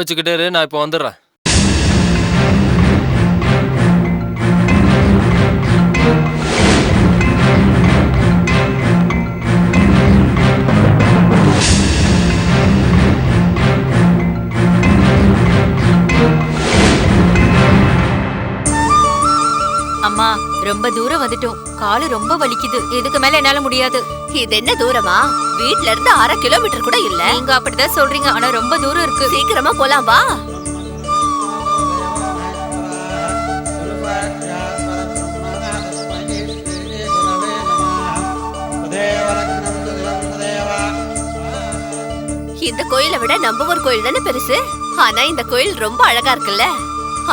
கோவிச்சுக்கிட்டே இரு, நான் இப்போ வந்துடுறேன். அம்மா ரொம்ப தூரம் வந்துட்டோம், காலு ரொம்ப வலிக்குது. இதுக்கு மேல என்னால முடியாது. இது என்ன தூரமா? வீட்ல இருந்து 1/2 கிலோமீட்டர் கூட இல்ல. நீங்க அப்படிதான் சொல்றீங்க, ஆனா ரொம்ப தூரம் இருக்கு. சீக்கிரமா போலாம் வா. இந்த கோயிலை விட நம்ம ஊர் கோயில் தானே பெருசு. ஆனா இந்த கோயில் ரொம்ப அழகா இருக்குல்ல.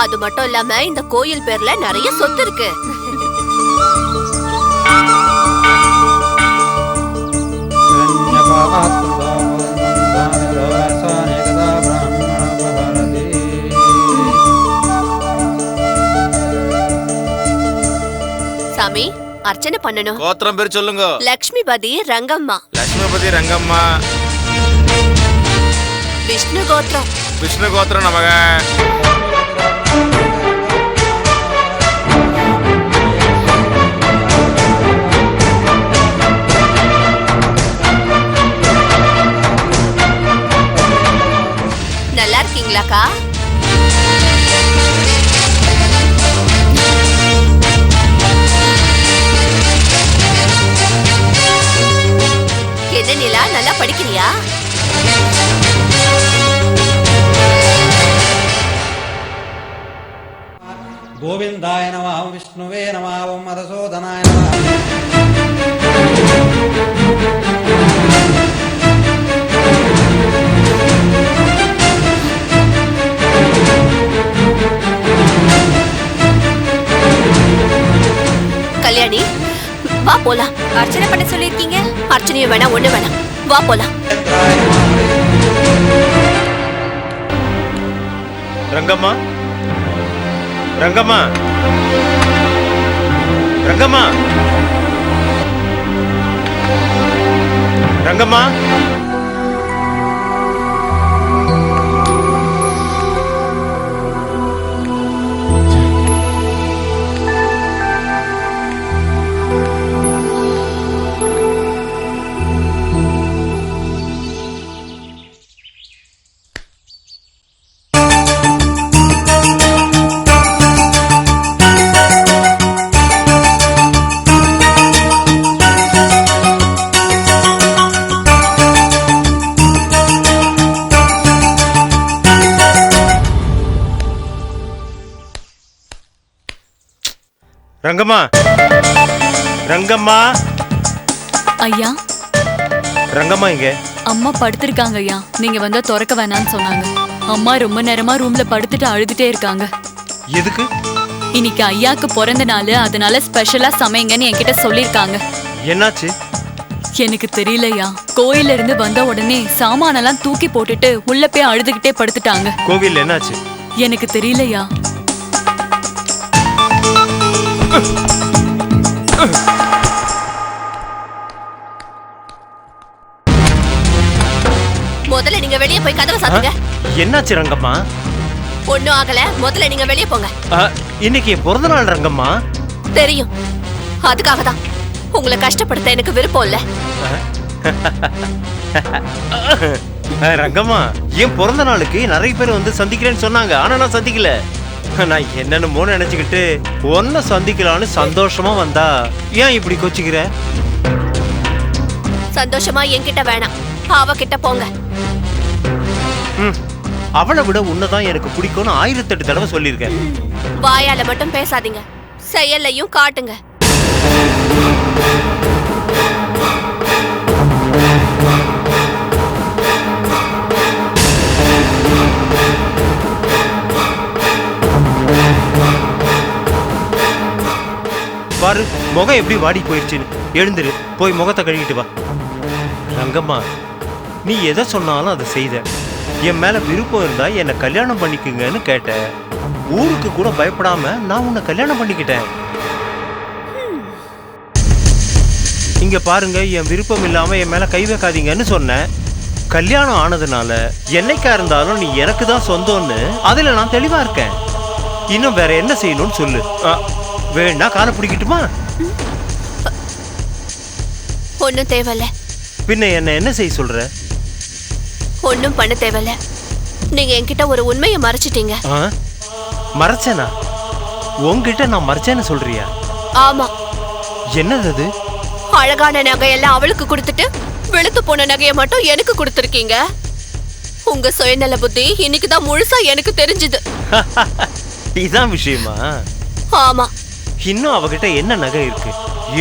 அது மட்டும் இல்லாம இந்த கோயில் பேர்ல நிறைய சொத்து இருக்கு. சாமி அர்ச்சனை பண்ணணும். கோத்திரம் பேர் சொல்லுங்க. லக்ஷ்மிபதி ரங்கம்மா. லக்ஷ்மிபதி ரங்கம்மா. விஷ்ணு கோத்திரம். விஷ்ணு கோத்திரம் நமக. நல்லா இருக்கீங்களாக்கா? என்ன நிலா, நல்லா படிக்கிறியா? கோவிந்தாய நம, விஷ்ணுவே நம, மதசூதனாய நம. கல்யாணி வா போலாம். அர்ச்சனை பண்ண சொல்லிருக்கீங்க. அர்ச்சனையும் வேணாம், ஒண்ணு வேணாம், வா போலாம். ரங்கம்மா, ரங்கம்மா, ரங்கம்மா, ரங்கம்மா. ரங்கம்மா, ரங்கம்மா. ஐயா, ரங்கம்மா இங்க. அம்மா படுத்திருக்காங்க ஐயா. நீங்க வந்தா திறக்க வேணாம்னு சொன்னாங்க. அம்மா ரொம்ப நேரமா ரூம்ல படுத்துட்டு அழுதுட்டே இருக்காங்க. எதுக்கு? இன்னைக்கு ஐயாக்கு பிறந்த நாள், அதனால ஸ்பெஷலா சமைங்கன்னு என்கிட்ட சொல்லிருக்காங்க. என்னாச்சு? எனக்கு தெரியலையா. கோயில இருந்து வந்த உடனே சாமானெல்லாம் தூக்கி போட்டுட்டு உள்ள போய் அழுதுகிட்டே படுத்துட்டாங்க. கோவில் என்னாச்சு? எனக்கு தெரியலையா. முதல்ல நீங்க வெளியே போய் கதவை சாத்துங்க. என்னாச்சு ரங்கம்மா? ஒண்ணும் ஆகல, முதல்ல நீங்க வெளியே போங்க. இன்னைக்கு பிறந்த நாள் ரங்கம்மா. தெரியும், அதுக்காக தான். உங்களை கஷ்டப்படுத்த எனக்கு விருப்பம் இல்ல. ரங்கம்மா, என் பிறந்த நாளுக்கு நிறைய பேர் வந்து சந்திக்கிறேன்னு சொன்னாங்க. ஆனா நான் சந்திக்கல. நான் என்னன்னு நினைச்சுக்கிட்டு ஒன்ன சந்திக்கலான்னு சந்தோஷமா வந்தா ஏன் இப்படி கொச்சிக்கிற? சந்தோஷமா என்கிட்ட வேணாம், அவகிட்ட போங்க. அவளை விட உன்னதான் எனக்கு பிடிக்கும்னு 1008 தடவை சொல்லியிருக்கேன். வாயால மட்டும் பேசாதீங்க, செயல்லையும் காட்டுங்க. பாரு, முகம் எப்படி வாடி போயிருச்சுன்னு. எழுந்துரு, போய் முகத்தை கழுவிட்டு வா. ரங்கம்மா, நீ எதை சொன்னாலும் அதை செய்த. என் மேல விருப்பம் இருந்தா என்னை கல்யாணம் பண்ணிக்குங்கன்னு கேட்ட. ஊருக்கு கூட பயப்படாம நான் உன்னை கல்யாணம் பண்ணிக்கிட்டேன். இங்க பாருங்க, என் விருப்பம் இல்லாம என் மேல கை வைக்காதீங்கன்னு சொன்னேன். கல்யாணம் ஆனதுனால என்னைக்கா இருந்தாலும் நீ எனக்கு தான் சொந்தம்னு அதுல நான் தெளிவா இருக்கேன். இன்னும் வேற என்ன செய்யணும்னு சொல்லு. வேணா காலை பிடிக்கட்டுமா? ஒன்னும் தேவையில்ல. பின்ன என்ன செய்ய சொல்ற? ஒன்னும் பண்ண தேவையில்ல. நீங்க என்கிட்ட ஒரு உண்மையை மறைச்சிட்டீங்க. மறைச்சேனா? உன்கிட்ட நான் மறைச்சேன்னு சொல்றியா? ஆமா. என்னது அது? அழகான நகையெல்லாம் அவளுக்கு கொடுத்துட்டு வெளுத்து போன நகையை மட்டும் எனக்கு கொடுத்துருக்கீங்க. உங்க சுயநல புத்தி இன்னைக்குதான் முழுசா எனக்கு தெரிஞ்சுது. இதான் விஷயமா? ஆமா. இன்னும் அவகிட்ட என்ன நகை இருக்கு?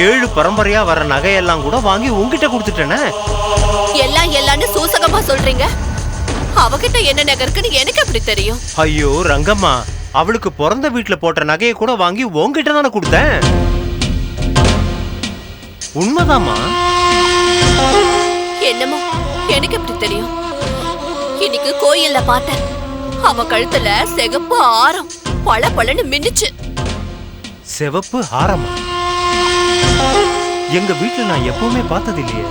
7 பரம்பரையா வர நகையெல்லாம் கூட வாங்கி உன்கிட்ட கொடுத்துட்டேனே. எல்லாம்னு சூசகமா சொல்றீங்க. அவகிட்ட என்ன நகை இருக்குன்னு எனக்கு எப்படி தெரியும்? ஐயோ ரங்கம்மா, அவளுக்கு பிறந்த வீட்டுல போட்ட நகையை கூட வாங்கி உன்கிட்ட தானே கொடுத்தேன். உண்மைதாமா? என்னமோ எனக்கு எப்படி தெரியும்? இன்னைக்கு கோயில்ல பார்த்தேன். அவ கழுத்துல சிகப்பு ஆரம் பளபளன்னு மின்னுச்சு. சிவப்பு ஆரமா? எங்க வீட்டுல நான் எப்பவுமே பார்த்தது இல்லையே.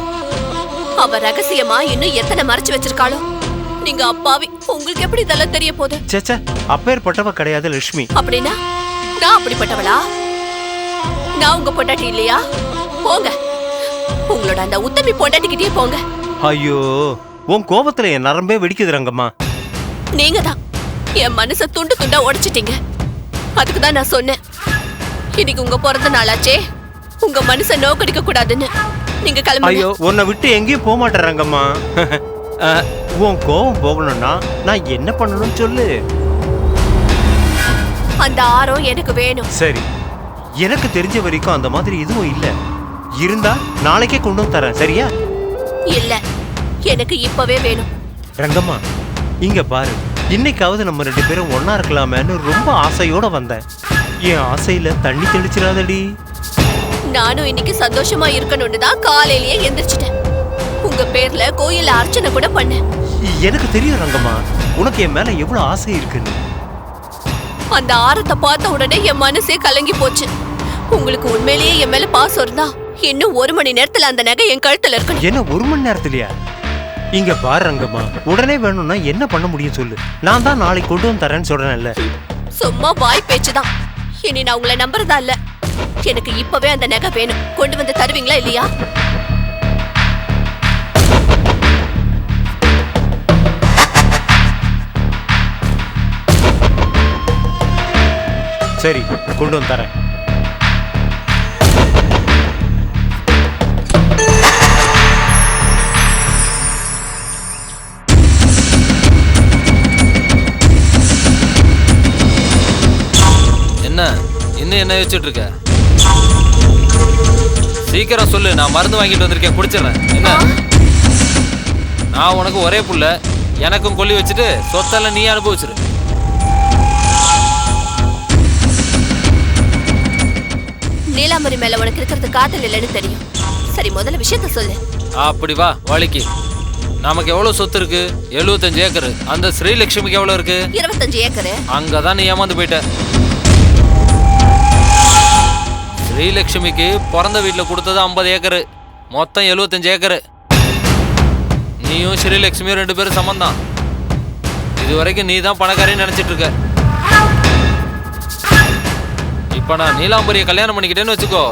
அவ ரகசியமா இன்னும் எத்தனை மறைச்சு வச்சிருக்காளோ. நீங்க அப்பாவி, உங்களுக்கு எப்படி இதெல்லாம் தெரிய போகுது? சேச்சே, அப்பேற்பட்டவ கிடையாது லட்சுமி. அப்படின்னா நான் அப்படிப்பட்டவளா? நான் உங்க பொண்டாட்டி இல்லையா? போங்க, உங்களோட அந்த உத்தமி பொண்டாட்டிக்கிட்டே போங்க. ஐயோ, உன் கோபத்துல என் நரம்பே வெடிக்குது ரங்கம்மா. நீங்க தான் என் மனசை துண்டு துண்டா உடைச்சிட்டீங்க. அதுக்கு தான் நான் சொன்னேன், இன்னைக்கு உங்க பிறந்த நாளாச்சே, உங்க மனசை நோக்கடிக்க கூடாதுன்னு. நீங்க கிளம்புங்க. ஐயோ, உன்னை விட்டு எங்கேயும் போக மாட்டேன் ரங்கம்மா. உன் கோபம் போகணும்னா நான் என்ன பண்ணணும்னு சொல்லு. அந்த ஆரம் எனக்கு வேணும். சரி, எனக்கு தெரிஞ்ச வரைக்கும் அந்த மாதிரி எதுவும் இல்ல. இருந்தா நாளைக்கே கொண்டு வந்து தரேன், சரியா? இல்ல, எனக்கு இப்பவே வேணும். ரங்கம்மா, இங்க பாரு, இன்னைக்காவது நம்ம 2 பேரும் ஒன்னா இருக்கலாமேன்னு ரொம்ப ஆசையோட வந்தேன். என் ஆசையில தண்ணி தெளிச்சிடாதடி. நானும் இன்னைக்கு சந்தோஷமா இருக்கணும்னு தான் காலையிலேயே எந்திரிச்சிட்டேன். உங்க பேர்ல கோயில்ல அர்ச்சனை கூட பண்ணேன். எனக்கு தெரியும் ரங்கம்மா, உனக்கு என் மேல எவ்வளவு ஆசை இருக்குன்னு. அந்த ஆரத்தை பார்த்த உடனே என் மனசே கலங்கி போச்சு. உங்களுக்கு உண்மையிலேயே என் மேல பாசம் இருந்தா இன்னும் 1 மணி நேரத்துல அந்த நகை என் கழுத்துல இருக்கணும். என்ன 1 மணி நேரத்துலயா? இங்க பாரு ரங்கம்மா, உடனே வேணும்னா என்ன பண்ண முடியும் சொல்லு. நான் தான் நாளைக்கு கொண்டு வந்து தரேன்னு சொல்றேன்ல. சும்மா வாய் பேச்சுதான். இனி நான் உங்களை நம்புறதா இல்ல. எனக்கு இப்பவே அந்த நகை வேணும். கொண்டு வந்து தருவீங்களா இல்லையா? சரி, கொண்டு வந்து தரேன். இன்னும் என்ன வச்சுட்டு இருக்க? சீக்கிரம் சொல்லு, நான் மருந்து வாங்கிட்டு வந்திருக்கேன், குடிச்சிடறேன். என்ன, நான் உனக்கு ஒரே புள்ள, எனக்கும் கொல்லி வச்சுட்டு சொத்தெல்லாம் நீ அனுபவிச்சிரு. நீலாம்பரி மேல உனக்கு இருக்கிறது காதல் இல்லைன்னு தெரியும். சரி, முதல்ல விஷயத்த சொல்லு. அப்படி வா வழிக்கு. நமக்கு எவ்வளவு சொத்து இருக்கு? 75 ஏக்கர். அந்த ஸ்ரீலட்சுமிக்கு எவ்வளவு இருக்கு? 25 ஏக்கர். அங்கதான் நீ ஏமாந்து போயிட்ட. ஸ்ரீலட்சுமிக்கு பிறந்த வீட்டுல கொடுத்தது 50 ஏக்கர், மொத்தம் 75 ஏக்கர். நீயும் ஸ்ரீலட்சுமியும் 2 பேரும் சமந்தான். இது வரைக்கும் நீ தான் பணக்காரின்னு நினைச்சிட்டு இருக்க. இப்ப நான் நீலாம்பரியை கல்யாணம் பண்ணிக்கிட்டேன்னு வச்சுக்கோ,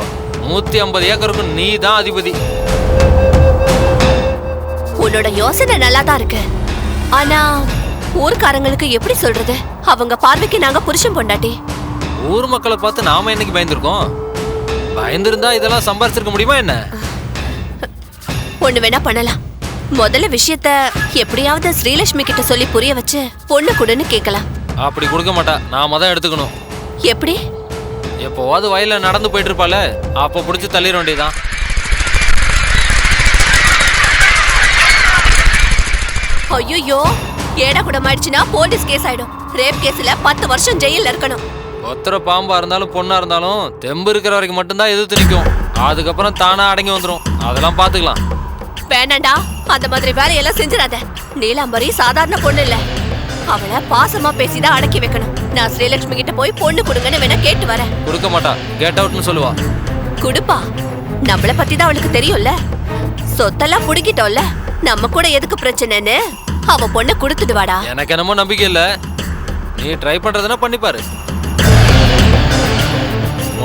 150 ஏக்கருக்கும் நீ தான் அதிபதி. உன்னோட யோசனை நல்லா தான் இருக்கு. ஆனா ஊர்க்காரங்களுக்கு எப்படி சொல்றது? அவங்க பார்வைக்கு நாங்க புருஷன் பொண்டாட்டி. ஊர் மக்களை பார்த்து நாம என்னைக்கு பயந்துருக்கோம்? பயந்துருந்தா இதெல்லாம் சம்பாரிச்சிருக்க முடியுமா என்ன? ஒண்ணு வேணா பண்ணலாம். முதல்ல விஷயத்த எப்படியாவது ஸ்ரீலட்சுமி கிட்ட சொல்லி புரிய வச்சு பொண்ணு கொடுன்னு கேட்கலாம். அப்படி கொடுக்க மாட்டா, நாம தான் எடுத்துக்கணும். எப்படி? எப்போவாது வயல்ல நடந்து போயிட்டு இருப்பால, அப்ப பிடிச்சி தள்ளிட வேண்டியதான். ஐயோ, ஏடா கூட ஆயிடுச்சுன்னா போலீஸ் கேஸ் ஆயிடும். ரேப் கேஸ்ல 10 வருஷம் ஜெயில இருக்கணும். ஒத்தர பாம்பா இருந்தாலும் பொண்ணா இருந்தாலும் தெம்பு இருக்கிற வரைக்கும் மட்டும்தான் எதிர்த்து நிற்கும். அதுக்கப்புறம் தானா அடங்கி வந்துடும். அதெல்லாம் பாத்துக்கலாம். வேணாண்டா, அந்த மாதிரி வேலையெல்லாம் செஞ்சிடாத. நீலாம்பரி சாதாரண பொண்ணு இல்ல. அவளை பாசமா பேசிதான் அடக்கி வைக்கணும். நான் ஸ்ரீலட்சுமி கிட்ட போய் பொண்ணு கொடுங்கன்னு வேணா கேட்டு வரேன். கொடுக்க மாட்டா, கெட் அவுட்னு சொல்லுவா. குடுப்பா, நம்மள பத்தி தான் அவளுக்கு தெரியும்ல. சொத்தெல்லாம் புடிக்கிட்டோம்ல, நம்ம கூட எதுக்கு பிரச்சனைன்னு அவ பொண்ணை கொடுத்துடுவாடா. எனக்கு என்னமோ நம்பிக்கை இல்ல. நீ ட்ரை பண்றதுன்னா பண்ணி பாரு.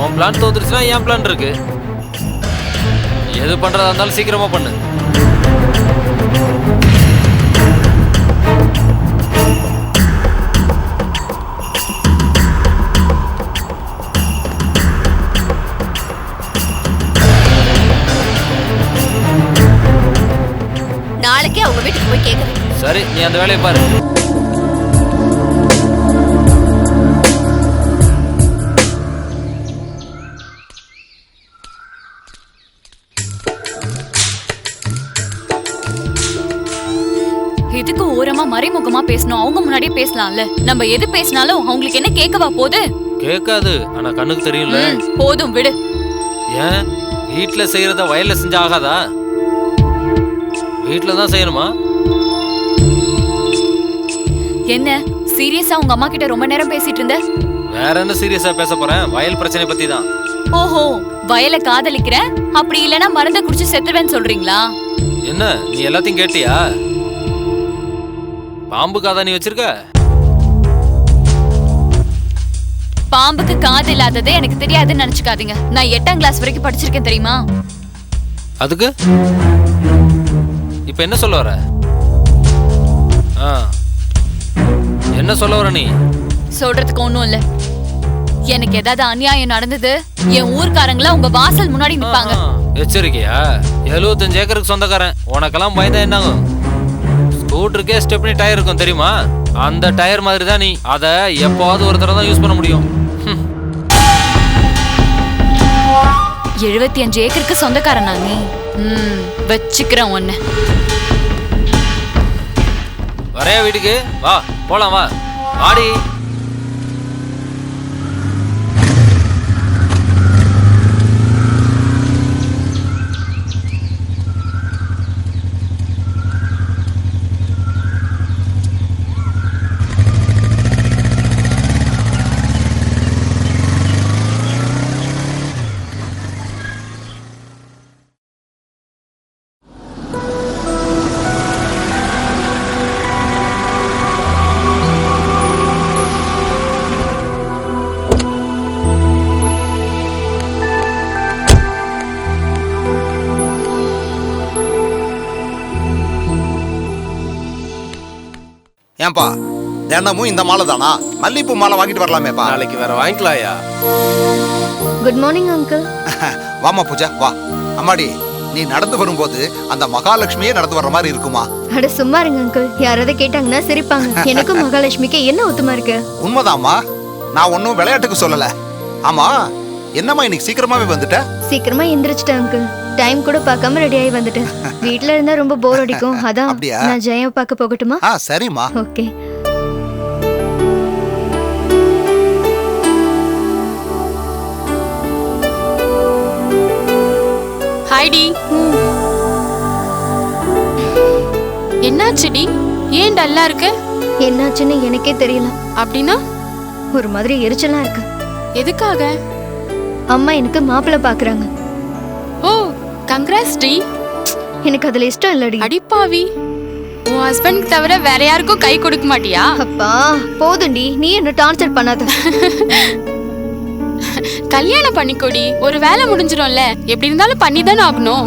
உன் பிளான் தோத்துருச்சுன்னா என் பிளான் இருக்கு. எது பண்றதா இருந்தாலும் சீக்கிரமா பண்ணு. நாளைக்கே அவங்க வீட்டுக்கு போய் கேக்குறேன். சரி, நீ அந்த வேலையை பாரு. எதுக்கு ஓரமா மறைமுகமா பேசணும்? அவங்க முன்னாடியே பேசலாம்ல. நம்ம எது பேசினாலும் அவங்களுக்கு என்ன கேட்கவா போகுது? கேட்காது, ஆனா கண்ணுக்கு தெரியும்ல. போதும் விடு. ஏன் வீட்டுல செய்யறத வயல்ல செஞ்சா ஆகாதா? வீட்டுல தான் செய்யணுமா? என்ன சீரியஸா உங்க அம்மா கிட்ட ரொம்ப நேரம் பேசிட்டு இருந்த? வேற என்ன சீரியஸா பேச போறேன்? வயல் பிரச்சனை பத்தி தான். ஓஹோ, வயலை காதலிக்கிறேன், அப்படி இல்லனா மருந்த குடிச்சு செத்துவேன்னு சொல்றீங்களா? என்ன நீ எல்லாத்தையும் கேட்டியா? பாம்பு காதா நீ வச்சிருக்க? பாம்புக்கு காது இல்லாததே எனக்கு தெரியாதுன்னு நினைச்சுக்காதீங்க. நான் 8ஆம் கிளாஸ் வரைக்கும் படிச்சிருக்கேன் தெரியுமா? அதுக்கு இப்ப என்ன சொல்ல வர? என்ன சொல்ல வர நீ? சொல்றதுக்கு ஒண்ணும் இல்ல. எனக்கு ஏதாவது அநியாயம் நடந்தது, என் ஊர்க்காரங்கள உங்க வாசல் முன்னாடி நிப்பாங்க. எச்சரிக்கையா? 75 ஏக்கருக்கு சொந்தக்காரன். உனக்கெல்லாம் பயந்தா என்னாகும்? ஸ்கூட்டருக்கே ஸ்டெப்னி டயர் இருக்கும் தெரியுமா? அந்த டயர் மாதிரி தான் நீ. அதை எப்போவாவது ஒரு தடவை தான் யூஸ் பண்ண முடியும். 75 ஏக்கருக்கு சொந்தக்காரனா நீ? வச்சுக்கிறேன் ஒண்ணு. வரையா வீட்டுக்கு? வா போலாம், வா வாடி. ஏன்பா தினமும் இந்த மாலை தானா? மல்லிப்பூ மாலை வாங்கிட்டு வரலாமேப்பா. நாளைக்கு வேற வாங்கிக்கலாயா? Good morning uncle. வாமா பூஜா வா. அம்மாடி, நீ நடந்து வரும்போது அந்த மகாலட்சுமியே நடந்து வர்ற மாதிரி இருக்குமா? அட சும்மா இருங்க அங்கிள், யாராவது கேட்டாங்கன்னா சிரிப்பாங்க. எனக்கும் மகாலட்சுமிக்கு என்ன ஒத்துமா இருக்கு? உண்மைதாம்மா, நான் ஒன்னும் விளையாட்டுக்கு சொல்லல. ஆமா, என்னம்மா இன்னைக்கு சீக்கிரமாவே வந்துட்ட? சீக்கிரமா எந்திரிச்சிட்டேன் அங்கிள். டைம் கூட பார்க்காம ரெடி ஆகி வந்துட்டேன். வீட்ல இருந்தா ரொம்ப போர் அடிக்கும், அதான் நான் ஜெயம் பார்க்க போகட்டுமா? சரிம்மா. ஓகே. ஹாய்டி. என்னாச்சுடி? ஏன் டல்லா இருக்கு? என்னாச்சுன்னு எனக்கே தெரியல. அப்படின்னா? ஒரு மாதிரி எரிச்சலா இருக்கு. எதுக்காக? அம்மா எனக்கு மாப்பிள்ளை பாக்குறாங்க. ஓ, கங்க்ராட்ஸ் டி. எனக்கு அதுல இஷ்டம் இல்லடி. அடிப்பாவி, உன் ஹஸ்பண்ட்க்கு தவிர வேற யாருக்கும் கை கொடுக்க மாட்டியா? அப்பா போதுண்டி, நீ என்ன டார்ச்சர் பண்ணாத. கல்யாணம் பண்ணிக்கோடி, ஒரு வேலை முடிஞ்சிரும்ல. எப்படி இருந்தாலும் பண்ணிதானே ஆகணும்.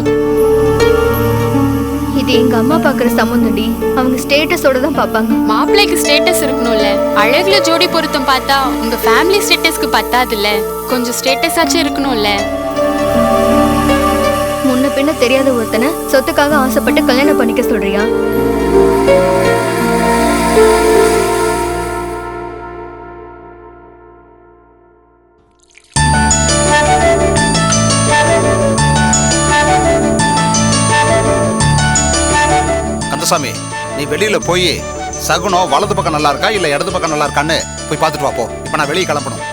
இது எங்க அம்மா பாக்குற சம்பந்தம்டி. அவங்க ஸ்டேட்டஸோட தான் பாப்பாங்க. மாப்பிள்ளைக்கு ஸ்டேட்டஸ் இருக்கணும்ல. அழகுல ஜோடி பொருத்தம் பார்த்தா உங்க ஃபேமிலி ஸ்டேட்டஸ்க்கு பத்தாதுல்ல. கொஞ்சம் ஸ்டேட்டஸ் ஆச்சும் இருக்கணும்ல. முன்ன பின்ன தெரியாத ஒருத்தனை சொத்துக்காக ஆசைப்பட்டு கல்யாணம் பண்ணிக்க சொல்றியா? கந்தசாமி, நீ வெளியில போய் சகுனம் வலது பக்கம் நல்லா இருக்கா இல்ல இடது பக்கம் நல்லா இருக்கான்னு போய் பார்த்துட்டு வா போ. இப்ப நான் வெளியே கிளம்பணும்.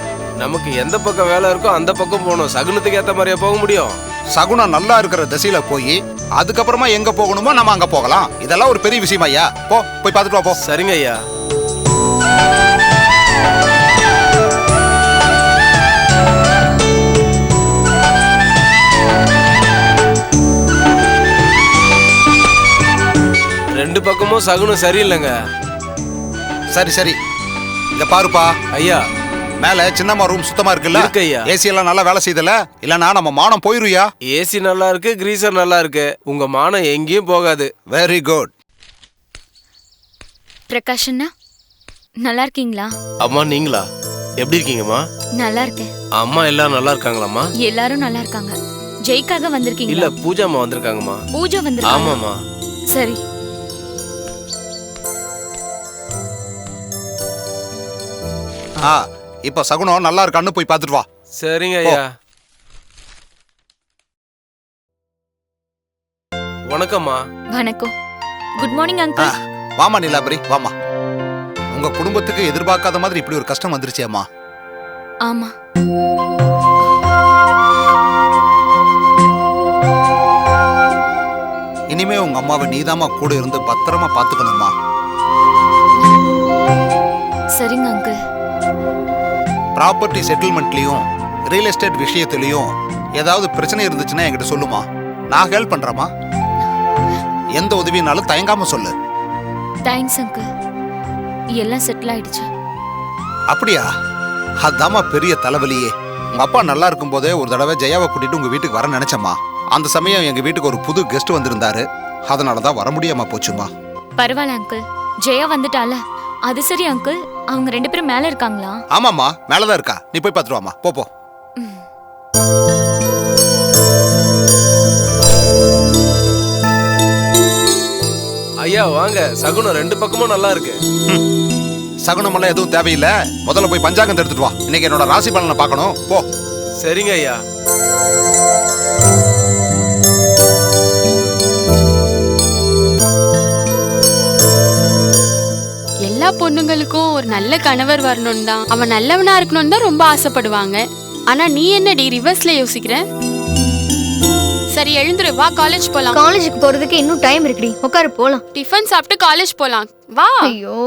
நமக்கு எந்த பக்கம் வேலை இருக்கோ அந்த பக்கம் போகணும். சகுனத்துக்கு ஏத்த மாதிரியா போக முடியும்? சகுனம் நல்லா இருக்கிற திசையில போய் அதுக்கப்புறமா எங்க போகணுமோ நம்ம அங்க போகலாம். இதெல்லாம் ஒரு பெரிய விஷயம் ஐயா. போய் பார்த்துட்டு வா போ. சரிங்க ஐயா. பக்கமும் சகுனம் சரியில்லைங்க. சரி சரி, இங்க பாருப்பா. ஐயா, மேல சின்னம்மா ரூம் சுத்தமா இருக்குல்ல? இருக்கு ஐயா. ஏசி எல்லாம் நல்லா வேலை செய்தல? இல்லனா நம்ம மானம் போயிருயா? ஏசி நல்லா இருக்கு, கிரீசர் நல்லா இருக்கு. உங்க மானம் எங்கேயும் போகாது. Very good. பிரகாஷ் அண்ணா நல்லா இருக்கீங்களா? அம்மா நீங்களா? எப்படி இருக்கீங்கம்மா? நல்லா இருக்கேன். அம்மா எல்லாம் நல்லா இருக்காங்களாம்மா? எல்லாரும் நல்லா இருக்காங்க. ஜெய்க்காக வந்திருக்கீங்க? இல்ல, பூஜா அம்மா வந்திருக்காங்கம்மா. பூஜா வந்திருக்காங்க? ஆமாம்மா. சரி. இப்ப சகுனம் நல்லா இருக்கான்னு போய் பார்த்துட்டு வா. சரிங்க ஐயா. வணக்கம்மா. வணக்கம். Good morning uncle. வாமா நிலாபரி, வாமா. உங்க குடும்பத்துக்கு எதிர்பார்க்காத மாதிரி இப்படி ஒரு கஷ்டம் வந்துருச்சு அம்மா. ஆமா. இனிமே உங்க அம்மாவை நீதாமா கூட இருந்து பத்திரமா பாத்துக்கணுமா? சரிங்க அங்கிள். ப்ராப்பர்ட்டி செட்டில்மெண்ட்லயும் ரியல் எஸ்டேட் விஷயத்திலயும் ஏதாவது பிரச்சனை இருந்துச்சுன்னா என்கிட்ட சொல்லுமா, நான் ஹெல்ப் பண்றேமா. எந்த உதவினாலும் தயங்காம சொல்லு. Thanks uncle. எல்லாம் செட்டில் ஆயிடுச்சு. அப்படியா? அதாம்மா பெரிய தலைவலியே. உங்க அப்பா நல்லா இருக்கும் போதே ஒரு தடவை ஜெயாவை கூட்டிட்டு உங்க வீட்டுக்கு வர நினைச்சம்மா. அந்த சமயம் எங்க வீட்டுக்கு ஒரு புது கெஸ்ட் வந்திருந்தாரு. அதனாலதான் வர முடியாம போச்சுமா. பரவாயில்ல அங்கிள், ஜெயா வந்துட்டால. அது சரி அங்கிள், அவங்க 2 பேரும் மேல இருக்காங்களா? ஆமாம்மா, மேலதான் இருக்கா. நீ போய் பார்த்துட்டு வாமா. போ. ஐயா வாங்க. சகுனம் 2 பக்கமும் நல்லா இருக்கு. சகுனமெல்லாம் எதுவும் தேவையில்லை. முதல்ல போய் பஞ்சாங்கம் எடுத்துட்டு வா. இன்னைக்கு என்னோட ராசி பலனை பார்க்கணும். போ. சரிங்க ஐயா. எல்லா பொண்ணுங்களுக்கும் ஒரு நல்ல கணவர் வரணும் தான், அவன் நல்லவனா இருக்கணும்னு தான் ரொம்ப ஆசைப்படுவாங்க. ஆனா நீ என்னடி ரிவர்ஸ்ல யோசிக்கிற? சரி எழுந்துரு, வா காலேஜ் போலாம். காலேஜுக்கு போறதுக்கு இன்னும் டைம் இருக்குடி. உட்காரு போலாம். டிஃபன் சாப்பிட்டு காலேஜ் போலாம். வா. ஐயோ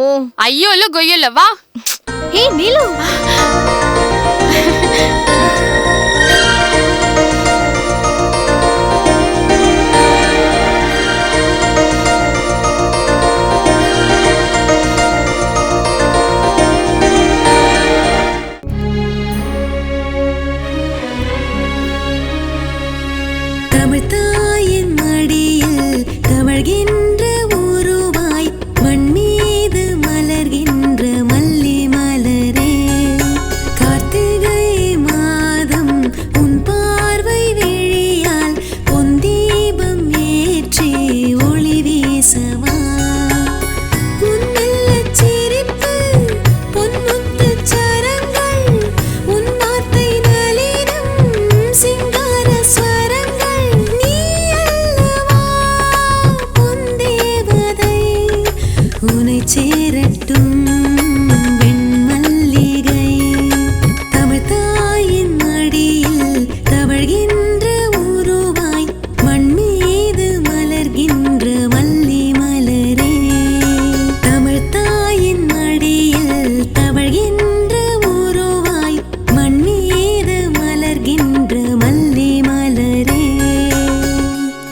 ஐயோ இல்ல கொய்யோ இல்ல, வா. ஏய் நீலு. சேரட்டும்